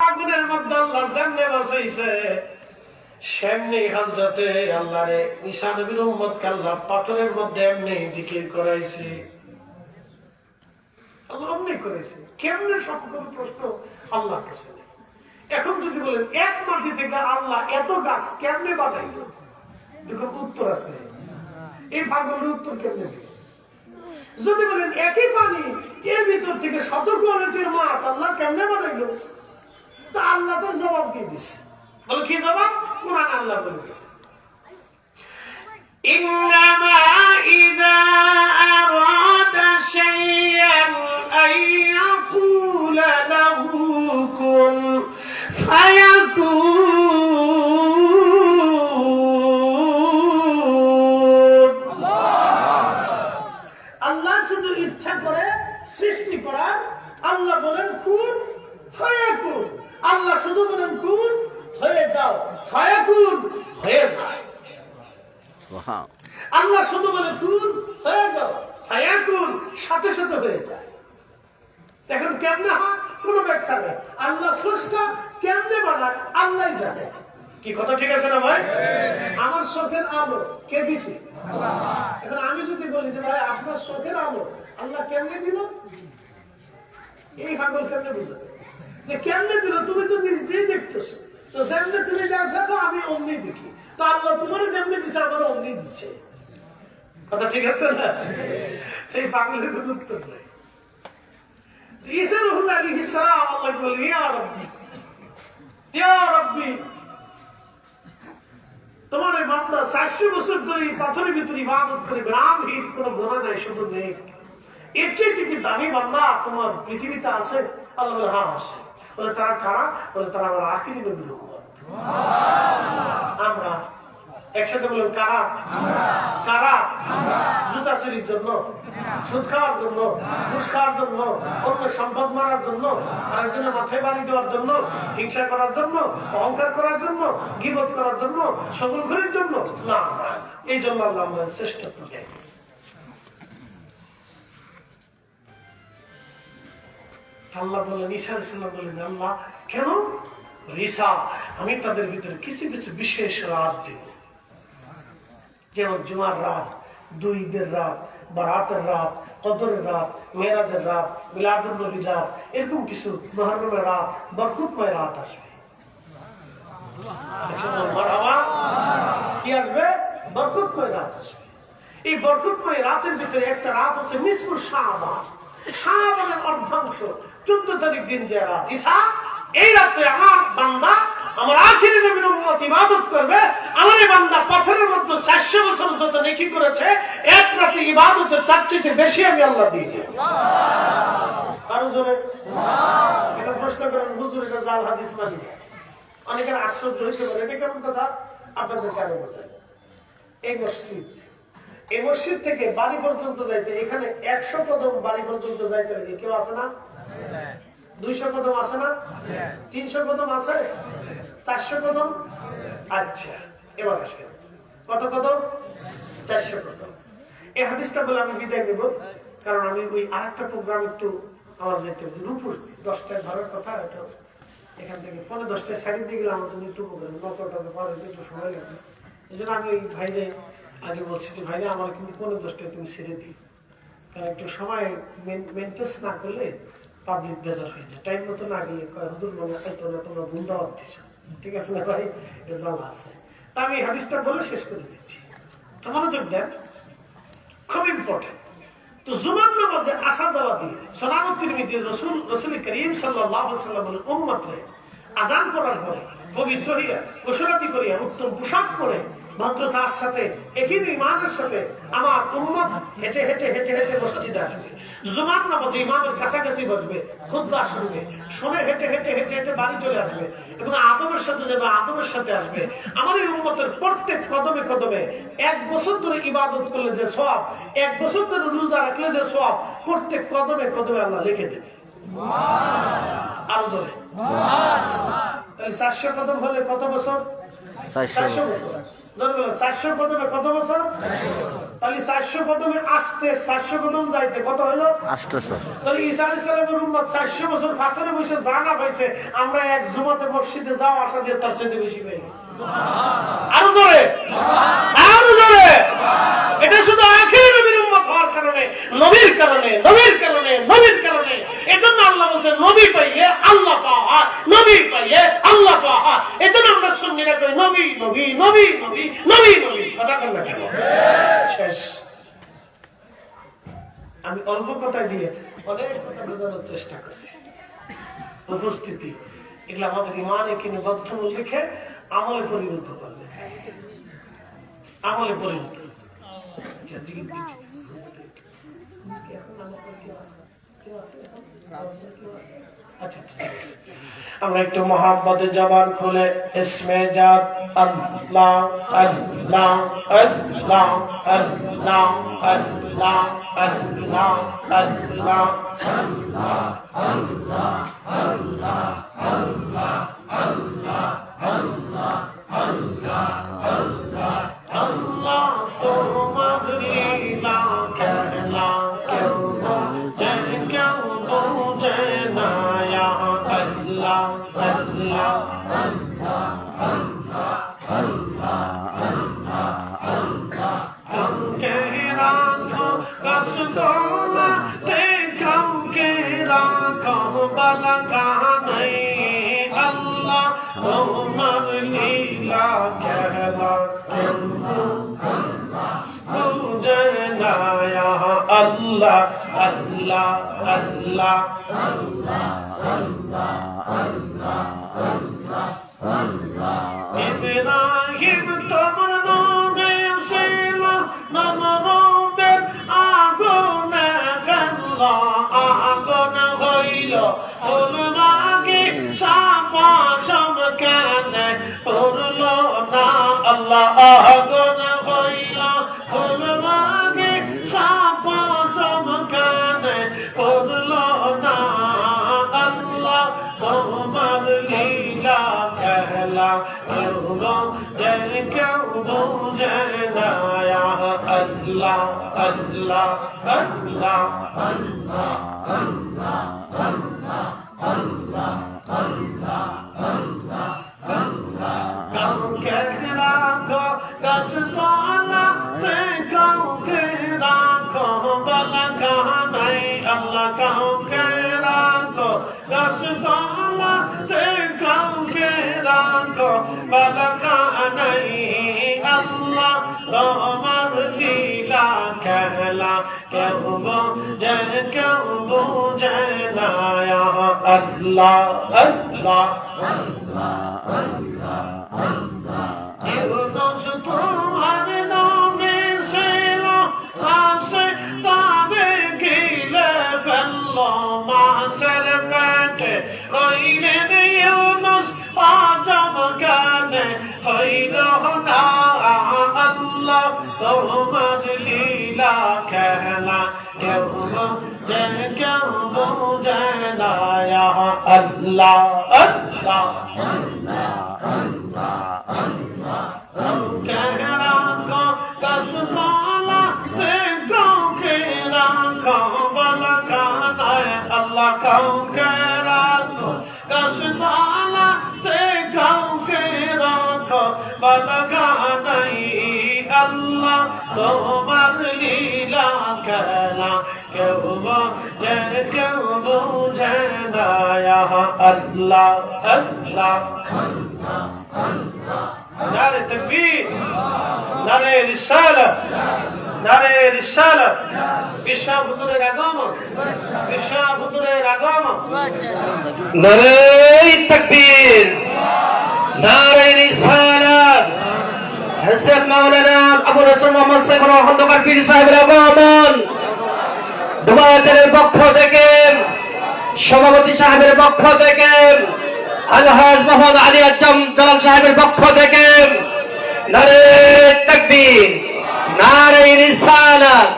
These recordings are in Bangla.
আগুনের মধ্যে আল্লাহ জান্নে বসাইছে, সেমনি হযরতে আল্লাহরে ঈসা নবীর উম্মতকে আল্লাহ পাথরের মধ্যে এমনি জিকির করাইছে। আল্লাহ এমনি করেছে। কেমনে সবকত প্রশ্ন আল্লাহর কাছে। এখন যদি বলেন এক মাটি থেকে আল্লাহ এত গাছ কেমনে বানাইলো, এরকম উত্তর আছে। এই পাগলের উত্তর কেমনে দিবে? যদি বলেন একই পানি, এর ভিতর থেকে শত কোয়ালিটির মাছ আল্লাহ কেমনে বানাইলো, তা আল্লাহ তো জবাব দিয়ে দিচ্ছে। বলে কি জবাব? কোরআন আল্লাহ বলে দিচ্ছে, ইন্নামা ইযা আরাদা শাইআন আইয়াকুলা লাহু কুন ফায়াকুন। আল্লাহ শুধু ইচ্ছা করে সৃষ্টি করার, আল্লাহ বলেন কুন ফায়াকুন। আল্লাহ শুধু বলেন কুন হয়ে যাও, ফায়াকুন হয়ে যায়। আল্লাহ শুধু বলে কুন হয়ে যাও, ফায়াকুন সাথে সাথে হয়ে যায়। এখন কেমনে হয় কোনো ব্যাখ্যা নেই। আল্লাহ স্রষ্টা, কেমনে বানায় আল্লাহ জানে। কি কথা ঠিক আছে না ভাই? আমার চোখের আলো কে দিছে? এখন আমি যদি বলি যে ভাই আপনার চোখের আলো আল্লাহ কেমনে দিল, এই পাগল কেমনে বুঝাবে যে কেমনে দিল? তুমি তো নিজেই দেখতেছো, তো যেমনি তুমি যা দেখো আমি অমনি দেখি, তো আল্লাহ তোমার যেমনি দিচ্ছে আমার অমনি দিচ্ছে। কথা ঠিক আছে না? সেই পাগলের কোনো উত্তর নেই। ঈসা রূহুল্লাহ আলাইহিস সালাম আল্লাহ বলে, ইয়া রাব্বি, ইয়া রাব্বি, তোমার এই বান্দা 400 বছর ধরে পাথরের ভিতরে ইবাদত করে, গ্রামহীন কোনো গুনাহ নাই, শুধু নেক। এর চেয়ে কি দামি বান্দা তোমার পৃথিবীতে আছে? আল্লাহ বলে হ্যাঁ আছে। বলে তারা কারা? বলে তারা আমার আখিরি নবীর উম্মত। আমরা একসাথে বলেন কারা? কারা? জুতা চুরির জন্য, সুদ খাওয়ার জন্য, ঘুষ খাওয়ার জন্য, অন্য সম্পদ মারার জন্য, আরেকজনের মাথায় বাড়ি দেওয়ার জন্য, হিংসা করার জন্য, অহংকার করার জন্য, গীবত করার জন্য, সকলঘরের জন্য না। এই জন্য আল্লাহ আমাদের শ্রেষ্ঠত্ব দেয়। আল্লাহ বলেন, ঈসা আলাইহিস সালাম বলেন, আল্লাহ কেন? ঈসা, আমি তাদের ভিতরে কিছু কিছু বিশেষ রাত দেব, যেমন জুমার রাত, দুই ঈদের রাত, বারাতের রাত, কদরের রাত, মেরাজের রাত, মিলাদুন নবীর রাত, এরকম কিছু মুহররমের রাত, বরকতময় রাত আসবে। কি আসবে? বরকতময় রাত আসবে। এই বরকতময় রাতের ভিতরে একটা রাত হচ্ছে নিসফু শাবান, শাবানের অর্ধাংশ, 14 তারিখ দিন যে রাত। ঈসা, এই রাতে আমার বান্দা, আমার আখিরি নবীর উম্মত ইবাদত করবে। আমার এই বান্দা পাথরের মধ্যে 400 বছর যত নেকি করেছে, এক রাতে ইবাদতের তার চেয়ে বেশি আমি আল্লাহ দিয়ে দেব। আরো জোরে এটা প্রশ্ন করেন, হুজুর এটা জাল হাদিস মানি। অনেকের আশ্চর্য হইতে পারে, এটা কেমন কথা? আপনাদের কেন বোঝায়? এই মসজিদ, এই মসজিদ থেকে বাড়ি পর্যন্ত যাইতে, এখানে 100 কদম বাড়ি পর্যন্ত যাইতে লাগে, কেউ আছে না? 200 কদম আছে না? 300 কদম আছে? 400 কদম? আচ্ছা, এবার আসেন কত কদম? 400 কদম। এই হাদিসটা বলে আমি বিদায় নেব, কারণ আমি ওই আরেকটা প্রোগ্রাম একটু আমার যেতে রূপুর 10টায় ধরার কথা। এটা এখান থেকে 10:15 সাইড দিয়ে গেলে আমার জন্য একটু প্রোগ্রাম 9টার পরে একটু সময় লাগবে। এই জন্য আমি ওই ভাইরে আগে বলছি যে ভাইরে আমার কিন্তু 10:15 তুমি ছেড়ে দিই, কারণ একটু সময় মেনটেন্স না করলে পাবলিক বেজার হয়ে যায়। টাইম মতো না গেলে হুজুর মনে খাইতো না, তোমরা বুন্দাওয়াত দিচ্ছ, ঠিক আছে না ভাই? রেজাল্ট আছে। তা আমি হাদিসটা বলে শেষ করে দিচ্ছি, তো মনোযোগ দেন, খুব ইম্পর্টেন্ট। তো জুমার নামাজে আসা যাওয়া দিয়ে সুনানুত তিরমিজি রাসূল করিম সাল্লাল্লাহু আলাইহি ওয়াসাল্লামের উম্মতরে আযান পড়ার পরে পবিত্র হইয়া গোসলাদি করিয়া উত্তম পোশাক পরে ভদ্রতার সাথে একই ইমানের সাথে আমার উম্মত হেঁটে হেঁটে হেঁটে হেঁটে মসজিদে আসবে। জুমার নামাজে ইমামের কাছাকাছি বসবে, খুতবা শুনবে, শুনে হেঁটে হেঁটে হেঁটে হেঁটে বাড়ি চলে আসবে এবং আদবের সাথে যাবে, আদবের সাথে আসবে। আমার এই উম্মতের প্রত্যেক কদমে কদমে 1 বছর ধরে ইবাদত করলে যে সওয়াব, 1 বছর ধরে রোজা রাখলে যে সওয়াব, প্রত্যেক কদমে কদমে আল্লাহ লিখে দেবে। আরো ধরে তাহলে 400 কদম হলে কত বছর? 400 বছর। 400 কদমে কত বছর? তাহলে 400 কদমে আসতে 400 কদম যাইতে কত হলো 800। তাহলে ঈসা আলাইহিস সালামের উম্মত 400 বছর ফাতরে বসে জানা পাইছে, আমরা এক জুমাতে মসজিদে যাও আসা দিয়ে তার সাথে বেশি পেয়ে গেছি। আরো জোরে, আরো জোরে। এটা শুধু আখির নবীর উম্মত হওয়ার কারণে, নবীর কারণে, নবীর কারণে, নবীর কারণে। এজন্য আল্লাহ বলেন নবী পাইলে আল্লাহ পাওয়া, নবী পাইলে আল্লাহ পাওয়া। এজন্য আমরা সুন্নিরা কই নবী নবী নবী নবী নবী নবী। কথা বল না কেন? শেষ। আমি অল্প কথা দিয়ে অনেক কথা বোঝানোর চেষ্টা করছি। উপস্থিতি এগুলো আমাদের ইমানে কিনে বদ্ধমূল লিখে আমলে পরিণত করবে, আমলে পরিণত। আমরা একটু মোহাম্মদের জবান খুলে ইসমে জাত আল্লাহ আল্লাহ আল্লাহ আল্লাহ আল্লাহ আল্লাহ আল্লাহ আল্লাহ আল্লাহ আল্লাহ আল্লাহ আল্লাহ আল্লাহ আল্লাহ আল্লাহ তোমার লীলা খেলা কেউ বোঝে কেউ বোঝে না ইয়া আল্লাহ আল্লাহ আল্লাহ আল্লাহ আল্লাহ আল্লাহ আল্লাহ কাউকে রাখো রাসূলুল্লাহতে কাউকে রাখো বালাগানাই আল্লাহ তোমার লীলা খেলা কেউ বুঝে না ইয়া আল্লাহ আল্লাহ আল্লাহ আল্লাহ আল্লাহ আল্লাহ আল্লাহ আল্লাহ ইব্রাহিম তোমার নামে ছিল নমরুদের আগুনে ফেললো, আগুন হইল ফুলবাগে সাপা সমকানে পড়ল না আল্লাহ, আগুন হইল ফুলবাগে সাপা সমকানে পড়ল না আল্লাহ তোমার লীলা খেলা কেউ বোঝে কেউ বোঝে না ইয়া আল্লাহ আল্লাহ আল্লাহ আল্লাহ আল্লাহ আল্লাহ আল্লাহ আল্লাহ আল্লাহ আল্লাহ কাউকে রাখো গাছতলাতে কাউকে রাখো বালাগানাই আল্লাহ কাউকে রাখো গাছতলাতে কাউকে রাখো বালাগানাই আল্লাহ তোমার লীলা খেলা কেউ বোঝে কেউ বোঝে না ইয়া আল্লাহ আল্লাহ আল্লাহ আল্লাহ আল্লাহ ইউনুস তোমার নামে ছিল আসে তারে গিলে ফেললো মাছের পেটে রইলেন ইউনুস আজব গানে হইল না আল্লাহ তোমার লীলা খেলা কেউ বোঝে কেউ বোঝে না ইয়া আল্লাহ আল্লাহ আল্লাহ আল্লাহ আল্লাহ কাউকে রাখো গাছতলাতে কাউকে রাখো বালাগানায় আল্লাহ কাউকে রাখো গাছতলাতে কাউকে রাখো বালাগানাই আল্লাহ তোমার লীলা খেলা কেউ বোঝে কেউ বোঝে না ইয়া আল্লাহ আল্লাহ আল্লাহ আল্লাহ নারে তাকবীর, নারে রিসালাত, নারে রিসালাত। বিশাল হুজুরের আগমন, বিশাল হুজুরের আগমন। নারে তাকবীর, নারে রিসালাত। হযরত মাওলানা আবু রাসূল মুহাম্মদ সাহেবের খন্দকার পীর সাহেবের আগমন। দুবাচারের পক্ষ থেকে, সভাপতি সাহেবের পক্ষ থেকে, আলহাজ মোহাম্মদ আলী আজম জালাল সাহেবের পক্ষ থেকে নারে তাকবীর, নারে রিসালাত।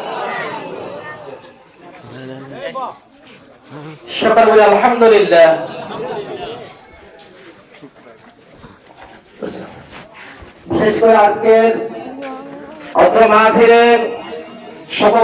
সকল বলে আলহামদুলিল্লাহ। বিশেষ করে আজকের অত্র মাহফিলে